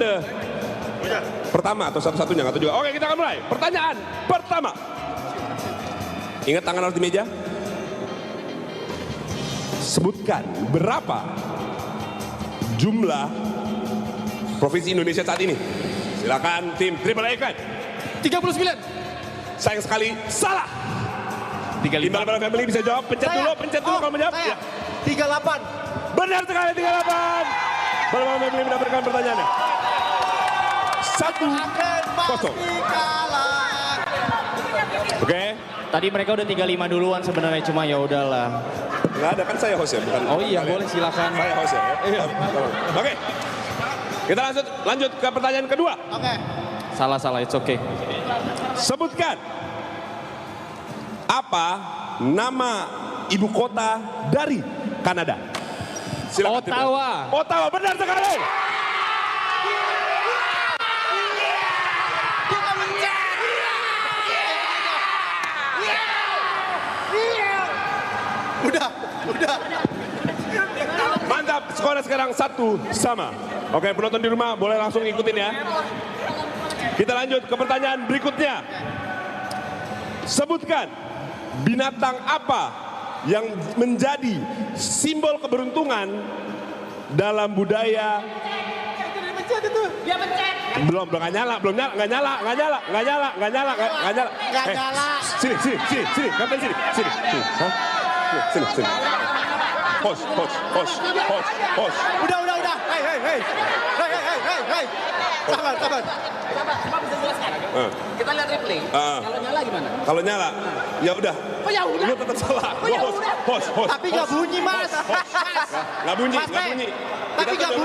ronde pertama atau satu-satunya atau juga. Oke, kita akan mulai. Pertanyaan pertama. Ingat tangan harus di meja. Sebutkan berapa jumlah provinsi Indonesia saat ini. Silakan tim Triple A Clan. 39. Sayang sekali salah. 35. Bala Family bisa jawab. Pencet dulu kalau menjawab. Ya. 38. Benar sekali 38. Bala Family mendapatkan pertanyaannya. 1-0. Oke. Tadi mereka udah 35 duluan sebenarnya, cuma ya udahlah. Nggak ada, kan saya host ya, bukan? Oh iya, kalian. boleh silakan. Saya host ya. Iya. Oke. Kita lanjut ke pertanyaan kedua. Oke. Salah, it's okay. Sebutkan apa nama ibu kota dari Kanada? Silakan. Ottawa. Ottawa, benar sekali. Udah. Mantap, skornya sekarang 1-1. Oke, penonton di rumah boleh langsung ikutin ya. Kita lanjut ke pertanyaan berikutnya. Sebutkan binatang apa yang menjadi simbol keberuntungan dalam budaya. Dia pencet. Belum nggak nyala. Sini, kapten sini. Hah? Sini. Host. Udah. Hei. Sabar. Coba bisa jelaskan. Kita lihat replay. Kalau nyala gimana? Kalau nyala, ya udah. Oh ya udah. Lu tetap salah. Oh, ya udah. Host. Tapi nggak bunyi, Mas. Nggak bunyi. Tapi nggak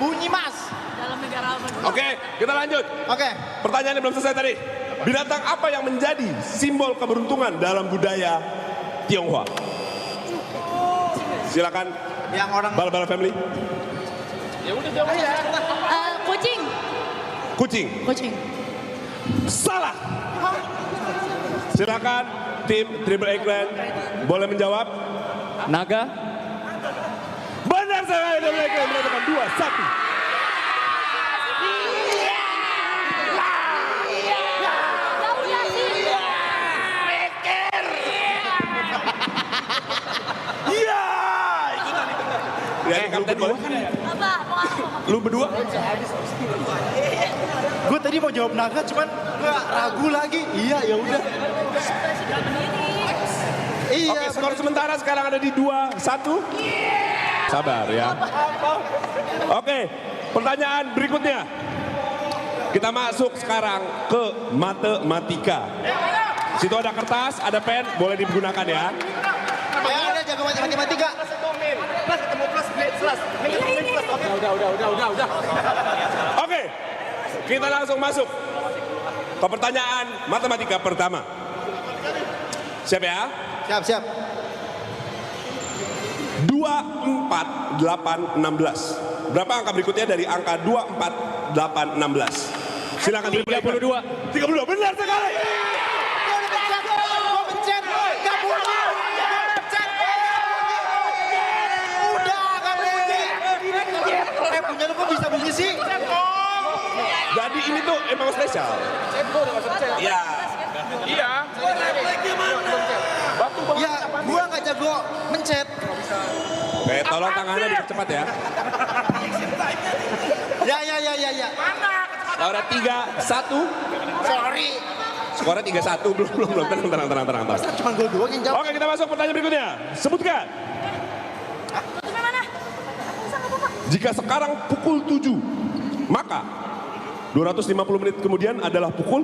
bunyi, Mas. Dalam negara apa? Oke, kita lanjut. Oke. Pertanyaannya belum selesai tadi. Binatang apa yang menjadi simbol keberuntungan dalam budaya Tionghoa? Silakan. Yang orang Bala Family. Ya udah jawab. Kucing. Salah. Silakan tim Triple A Clan boleh menjawab. Naga. Benar sekali, Triple A Clan mendapatkan 2-1. Ya, kapten boleh. Lu berdua? gue tadi mau jawab naga, cuman gue ragu lagi. Iya, ya udah. Iya. Oke, skor sementara sekarang ada di 2-1. Sabar ya. Oke, pertanyaan berikutnya. Kita masuk sekarang ke matematika. Situ ada kertas, ada pen, boleh digunakan ya. Ya udah, jago matematika. Udah. Oke, kita langsung masuk ke pertanyaan matematika pertama. Siap ya? Siap. 2, 4, 8, 16. Berapa angka berikutnya dari angka 2, 4, 8, 16? Silakan. 32. 32, benar sekali. Punya lu kok bisa bunyi sih? Jadi ini tuh emang spesial. Iya. Ya, gua nggak jago mencet. Oke, tolong tangannya dipercepat ya. Ya. Laura 3-1. Sorry. Skornya 3-1, belum. Tenang. Cuma gol doang yang jawab. Oke, kita masuk pertanyaan berikutnya. Sebutkan. Jika sekarang pukul 7, maka 250 menit kemudian adalah pukul.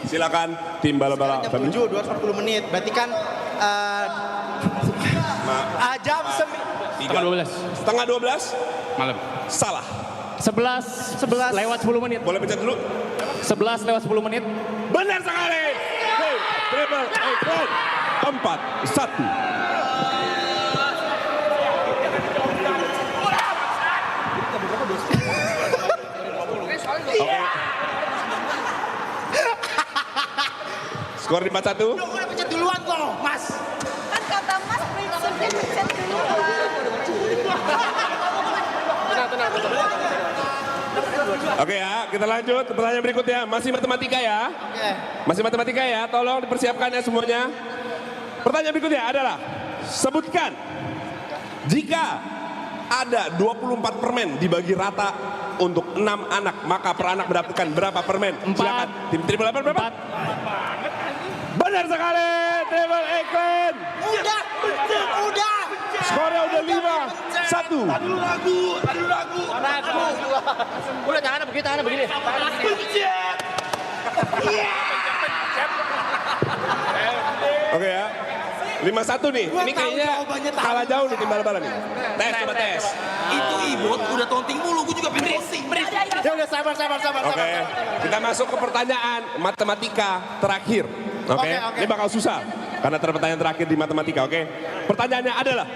Silakan tim Bala-Bala Jam 7, 240 menit. Berarti kan jam 12. Setengah 12. Malam. Salah. 11 lewat 10 menit. Boleh pencet dulu. 11 lewat 10 menit. Benar sekali. Hey, Triple A Clan. 4-1. Oke. Skor di 4-1. Gue udah pencet duluan kok, Mas. Kan kata Mas prinsipnya pencet dulu. Oke ya, kita lanjut ke pertanyaan berikutnya. Masih matematika ya. Masih matematika ya, tolong dipersiapkan ya semuanya. Pertanyaan berikutnya adalah, sebutkan jika ada 24 permen dibagi rata untuk 6 anak, maka per anak mendapatkan berapa permen? Silakan, tim Triple Eight berapa? 4. Benar sekali, Triple Eight Clan. Udah. Skornya udah 5-1. Tadi lu ragu. Udah tangannya begini. Oke ya. 5-1 nih. Ini kayaknya kalah jauh nih tim bal-balan nih. Coba tes. Itu Ibot udah tonting mulu, gue juga pengen tonting. Ya udah sabar. Oke. Kita masuk ke pertanyaan matematika terakhir. Oke. Ini bakal susah karena pertanyaan terakhir di matematika, oke. Pertanyaannya adalah,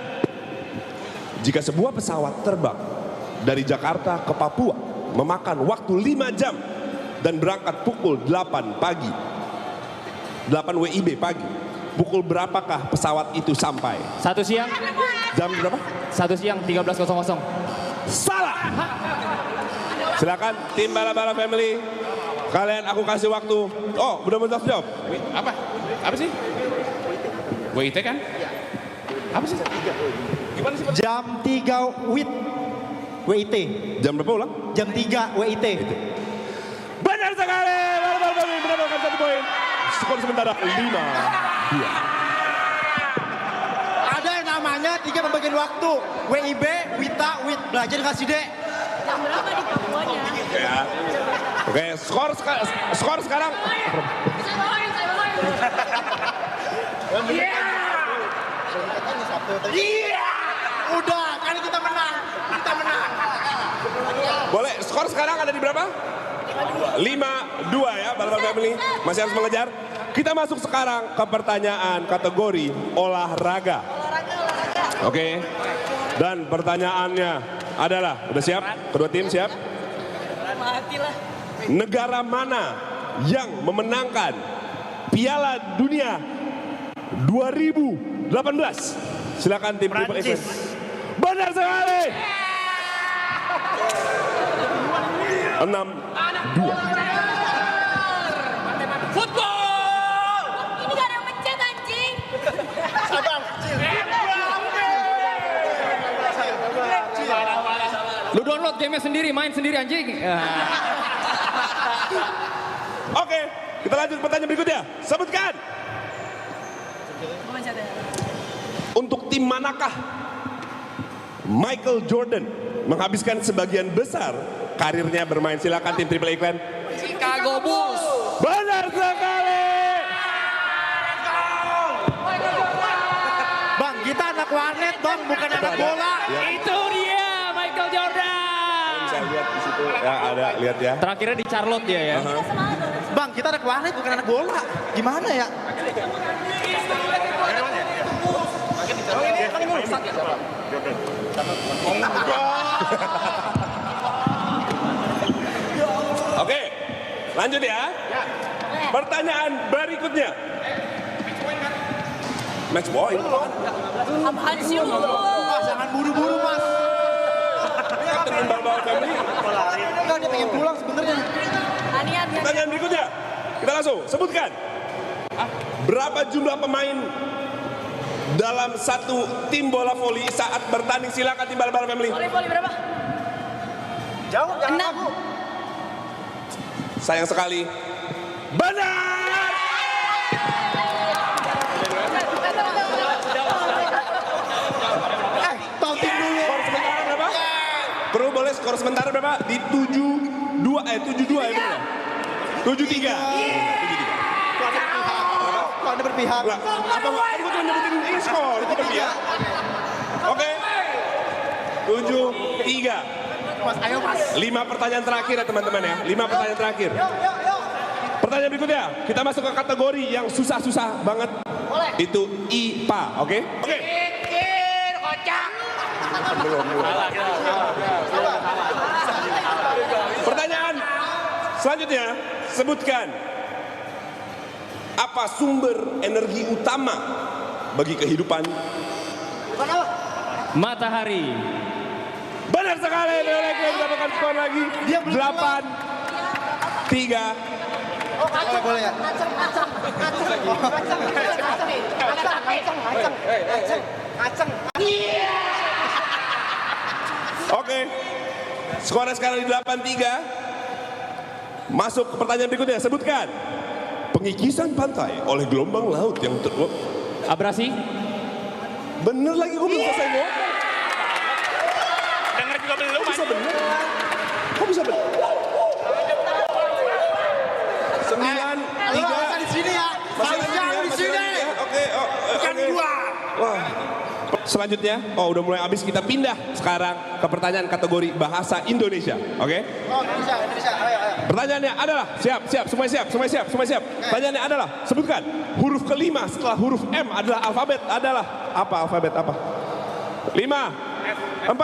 jika sebuah pesawat terbang dari Jakarta ke Papua memakan waktu 5 jam dan berangkat pukul 8 pagi, 8 WIB pagi, pukul berapakah pesawat itu sampai? 1 siang. Jam berapa? 1 siang 13.00. Salah. Silakan tim Bala-Bala Family. Kalian aku kasih waktu. Oh, udah mau jawab. Apa sih? WIT kan? Apa sih? Gimana sih? Jam 3 WIT. Jam berapa ulang? Jam 3 WIT. Benar sekali. Bala-Bala Family mendapatkan 1 poin. Skor sementara 5-2. Ada yang namanya 3 pembagian waktu. WIB, WITA, WIT. Belajar kasih dek. Jam berapa di Papuanya? Ya. Oke, skor sekarang. Saya bawain. Udah, kali kita menang. Boleh, skor sekarang ada di berapa? 5-2 ya, Bala-Bala Family. Masih harus mengejar. Kita masuk sekarang ke pertanyaan kategori olahraga. Oke. Dan pertanyaannya adalah, udah siap? Kedua tim siap? Matilah. Negara mana yang memenangkan Piala Dunia 2018? Silakan tim Triple Eight. Benar sekali. 6-2. Football! Ini gak ada yang mencet anjing. Lu download gamenya sendiri, main sendiri anjing. Oke, kita lanjut pertanyaan berikutnya. Sebutkan. Untuk tim manakah Michael Jordan menghabiskan sebagian besar karirnya bermain? Silakan tim Triple A Clan. Chicago Bulls. Benar sekali. Bang, kita anak warnet bang, bukan anak bola. Itu dia Michael Jordan. Bisa lihat di situ. Ya, ada, lihat ya. Terakhirnya di Charlotte dia ya. Bang, kita anak warnet bukan anak bola. Gimana ya? Oke, lanjut ya. Pertanyaan berikutnya. Match point. Apaan sih lu? Mas, jangan buru-buru mas. Kapten Bal-Bal Family. Enggak, dia pengen pulang sebenarnya. Anian. Pertanyaan berikutnya. Kita langsung sebutkan. Berapa jumlah pemain dalam satu tim bola voli saat bertanding? Silakan tim Bal-Bal Family. Voli berapa? Jauh, jangan 6. ragu. Sayang sekali. Benar! Taunting dulu. Skor sementara berapa? Perlu boleh skor sementara berapa? Di 7-2 ya benar? 7-3. Kok ada berpihak? Lah, apa kan gue cuma nyebutin ini skor, itu berpihak. Oke. 7-3. Mas, ayo mas. 5 pertanyaan terakhir ya teman-teman ya. 5 pertanyaan terakhir. Pertanyaan berikutnya, kita masuk ke kategori yang susah-susah banget. Itu IPA, oke? Oke. Pikir kocak. Pertanyaan selanjutnya, sebutkan apa sumber energi utama bagi kehidupan? Matahari. Benar sekali, Triple X mendapatkan skor lagi. Dia belum 8-3. Boleh ya? Oke, skornya sekarang di 8-3. Masuk ke pertanyaan berikutnya, sebutkan. Pengikisan pantai oleh gelombang laut yang Abrasi. bener lagi, gue belum selesai ngomong. Dengar juga belum. Kok bisa bener? Kok bisa bener? 9-3. Masa di sini ya? Masih Saya lanjut di masih sini. lanjut ya. Oke, Bukan oke. dua. Wah. Selanjutnya, udah mulai habis, kita pindah sekarang ke pertanyaan kategori bahasa Indonesia. Oke? Oh, Indonesia. Ayo. Pertanyaannya adalah, siap, semua siap. Pertanyaannya adalah, sebutkan huruf kelima setelah huruf M adalah alfabet adalah apa? Alfabet apa? 5, 4,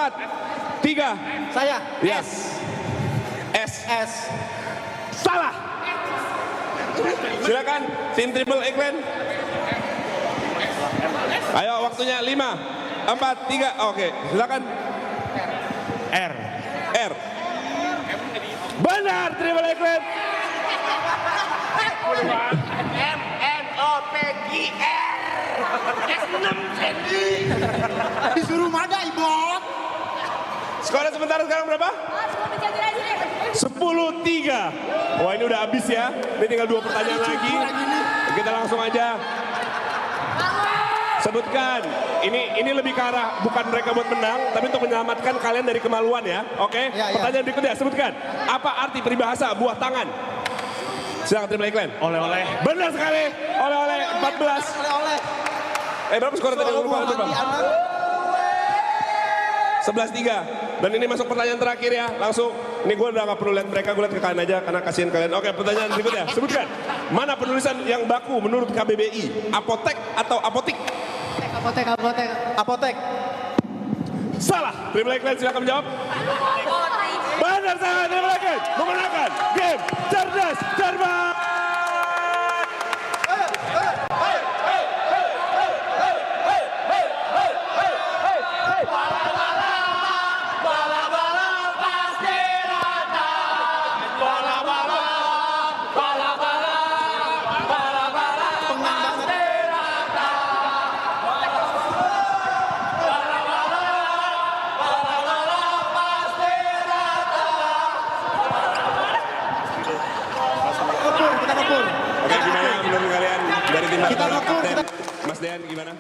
3. Saya. Yes. S. S. Salah. Silakan tim Triple X Land. Ayo waktunya 5, 4, 3. Oke, silakan. R. R. Benar, Triple X Land. MNOPGR. S6 Sandy. Disuruh mana, Ibon? Skornya sementara sekarang berapa? Semua menjaga aja deh. 10-3. Wah, ini udah habis ya. Ini tinggal 2 pertanyaan lagi. Kita langsung aja. Sebutkan. Ini lebih ke arah bukan mereka buat menang, tapi untuk menyelamatkan kalian dari kemaluan ya. Oke? Ya. Pertanyaan berikutnya, sebutkan. Apa arti peribahasa buah tangan? Silakan Triple X Land. Oleh-oleh. Benar sekali. Oleh-oleh 14. Oleh. Berapa skor tadi? Lupa. 11-3. Dan ini masuk pertanyaan terakhir ya. Langsung. Ini gue udah gak perlu lihat mereka, gue lihat ke kalian aja karena kasihan kalian. Oke, pertanyaan berikutnya. Sebutkan. Mana penulisan yang baku menurut KBBI? Apotek atau apotik? Apotek. Salah. Triple X Land silakan menjawab. Benar salah. Triple X Land memenangkan game cerdas cermat. Kita kepur. Oke, gimana menurut kalian dari tim Kita Kapten? ngepur, Mas Dean gimana?